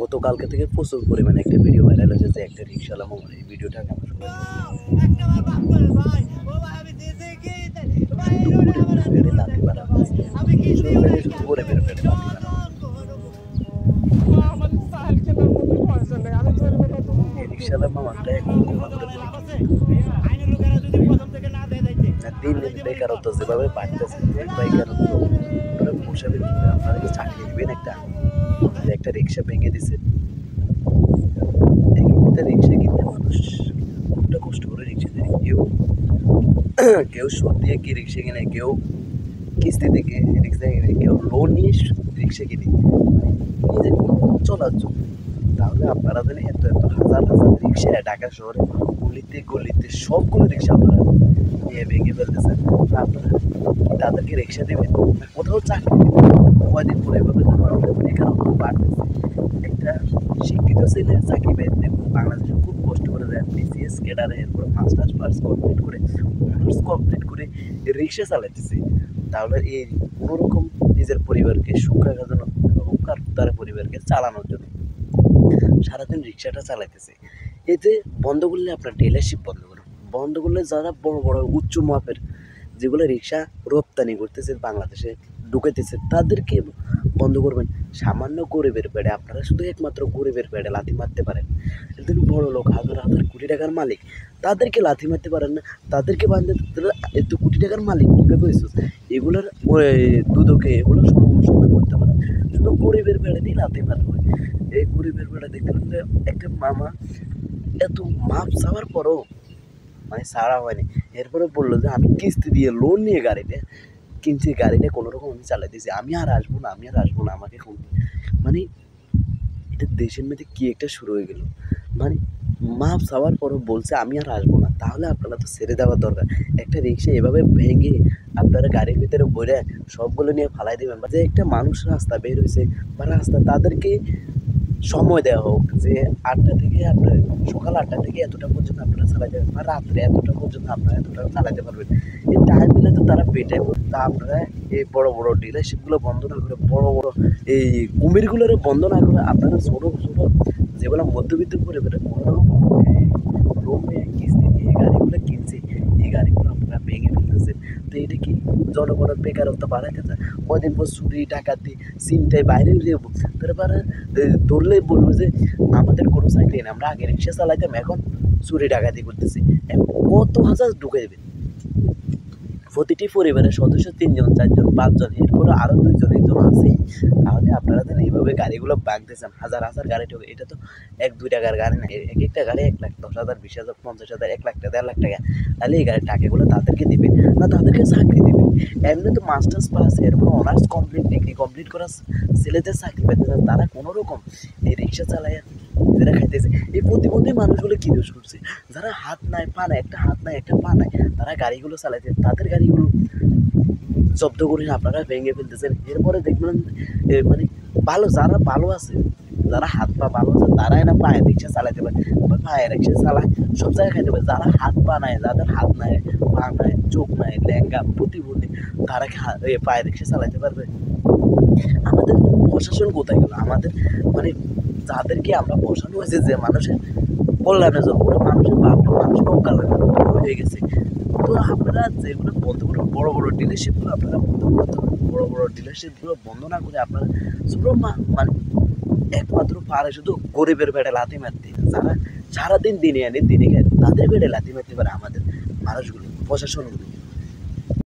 গতকালকে থেকে প্রচুর পরিমাণে একটা ভিডিও ভাইরাল হয়েছে যে একটা রিক্সাওয়ালা মামার এই ভিডিওটা আমরা সবাই শুধু লাথি মারা শুধু করে বের পেটে লাথি মারা এই রিক্সাওয়ালা মামাটা এখন দিন দিন বেকারত্ব যেভাবে বাড়তেছে বেকারত্ব পোষাবে কিভাবে আপনারা চাকরি দিবেন একটা রিক্সা ভেঙে দিছে একটা রিক্সা কিনতে মানুষ কতটা কষ্ট করে রিক্সা দেয় কেউ সুদ দিয়ে কি রিক্সা কিনে কেউ কিস্তি থেকে রিক্সা কিনে কেউ লোন নিয়ে রিক্সা কিনে নিজের চলার জন্য তাহলে আপনারা জানেন এত এত হাজার হাজার রিক্সা ঢাকা শহরে গলিতে গলিতে সবগুলো রিক্সা আপনারা নিয়ে ভেঙে ফেলতেছেন আপনারা তাদেরকে রিক্সা দেবেন কোথাও চাকরি দেবেন কয়দিন পরে এভাবে বেকারত্ব বাড়তেছে একটা শিক্ষিত ছেলে চাকরি পেতে বাংলাদেশে খুব কষ্ট করে দেয় বিসিএস ক্যাডারে এরপর মাস্টার্স পাস কমপ্লিট করে অনার্স কমপ্লিট করে রিক্সা চালাইতেছে তাহলে এই কোনোরকম নিজের পরিবারকে সুখ রাখার জন্য হোক আর তার পরিবারকে চালানোর জন্য সারাদিন রিক্সাটা চালাইতেছে এতে বন্ধ করলে আপনার ডিলারশিপ বন্ধ করলে যারা বড় বড় উচ্চ মাপের যেগুলো রিক্সা রপ্তানি করতেছে বাংলাদেশে ঢুকাইতেছে তাদেরকে বন্ধ করবেন সামান্য গরিবের পেটে আপনারা শুধু একমাত্র গরিবের পেটে লাথি মারতে পারেন একদিন বড় লোক হাজার হাজার কোটি টাকার মালিক তাদেরকে লাথি মারতে পারেন না তাদেরকে বাঁধতে এত কোটি টাকার মালিক কীভাবে হয়েছে এগুলোর দুদকে এগুলো সমাধান করতে পারেন শুধু গরিবের পেটে দিয়ে লাথি মারতে হয় এই গরিবের পেটে দেখলাম যে একটা মামা এত মাপ চাওয়ার পরও মানে ছাড়া হয়নি এরপরে বললো যে আমি কিস্তি দিয়ে লোন নিয়ে গাড়িটা কিনছি গাড়িটা কোনোরকম আমি চালাইতেছি আমি আর আসবো না আমাকে মানে এটা দেশের মধ্যে কী একটা শুরু হয়ে গেল মানে মাপ চাওয়ার পরও বলছে আমি আর আসবো না তাহলে আপনারা তো ছেড়ে দেওয়ার দরকার একটা রিক্সা এভাবে ভেঙে আপনারা গাড়ির ভিতরে ভরে সবগুলো নিয়ে ফালাই দেবেন বা যে একটা মানুষ রাস্তা বের হয়েছে বা রাস্তা তাদেরকে সময় দেওয়া হোক যে 8টা থেকে আপনার সকাল 8টা থেকে এতটা পর্যন্ত আপনারা চালাতে পারবেন বা রাত্রে এতটা পর্যন্ত আপনারা এতটা চালাতে পারবেন এই টাইম দিলে তো তারা পেটে তা আপনারা এই বড় বড় ডিলারশিপগুলো বন্ধ না করে বড় বড় এই কুমিরগুলোরও বন্ধ না করে আপনারা ছোটো ছোটো যেগুলো মধ্যবিত্ত পরিবারে কোনোরকম লোনে কিস্তি নিয়ে এই গাড়িগুলো কিনছে এই গাড়িগুলো আপনারা ভেঙে ফেলতেছেন তো এটা কি জনগণের বেকারত্ব বাড়াইতেছে কদিন পর চুরি ডাকাতি চিন্তায় বাইরে যাবো তারপরে ধরলে বলবো যে আমাদের কোনো চাকরি নেই আমরা আগে রিক্সা চালাইতাম এখন চুরি ডাকাতি করতেছি এখন কত হাজার ঢুকে দেবে প্রতিটি পরিবারের সদস্য 3 জন 4 জন 5 জন এরপরে আরও 2 জন 1 জন আছেই তাহলে আপনারা যেন এইভাবে গাড়িগুলো বাগতেছেন হাজার হাজার গাড়ি ঢোকে এটা তো 1-2 টাকার গাড়ি না এক একটা গাড়ি 1 লাখ 10,000 20,000 50,000 1 লাখ টাকা 1.5 লাখ টাকা তাহলে এই গাড়ির টাকাগুলো তাদেরকে দেবে না তাদেরকে চাকরি দেবে এমনি তো মাস্টার্স পাস এরপর অনার্স কমপ্লিট ডিগ্রি কমপ্লিট করা ছেলেদের চাকরি পেতে চান তারা কোনোরকম এই রিক্সা চালায় নিজেরা খাইতেছে এই প্রতিবন্ধী মানুষগুলো কী দোষ করছে যারা হাত নাই পা নাই একটা হাত নাই একটা পা নাই তারা গাড়িগুলো চালাইছে তাদের গাড়িগুলো জব্দ করে আপনারা ভেঙে ফেলতেছেন এরপরে দেখবেন মানে ভালো যারা ভালো আছে যারা হাত পা ভালো আছে তারাই না পায়ে রিক্সা চালাইতে পারে বা পায়ে রিক্সা চালায় সব জায়গায় খাইতে পারে যারা হাত পা নাই যাদের হাত নাই পা নাই চোখ নাই লেঙ্গা প্রতিবন্ধী তারা কি পায়ে রিক্সা চালাইতে পারবে আমাদের প্রশাসন কোথায় গেল আমাদের মানে যাদেরকে আমরা বসানো হয়েছে যে মানুষের কল্যাণের জন্য ওরা মানুষের ভাবনা মানুষের অকাল্যাণ হয়ে গেছে তো আপনারা যেগুলো বন্ধ করে বড় বড় ডিলারশিপগুলো আপনারা বন্ধ করতে হবে বড় বড় ডিলারশিপগুলো বন্ধ না করে আপনারা ছোটো মানে একমাত্র পারে শুধু গরিবের পেটে লাথি মারতে যারা সারাদিন দিনে আনে দিনে খায় তাদের পেটে লাথি মারতে পারে আমাদের মানুষগুলো প্রশাসনগুলো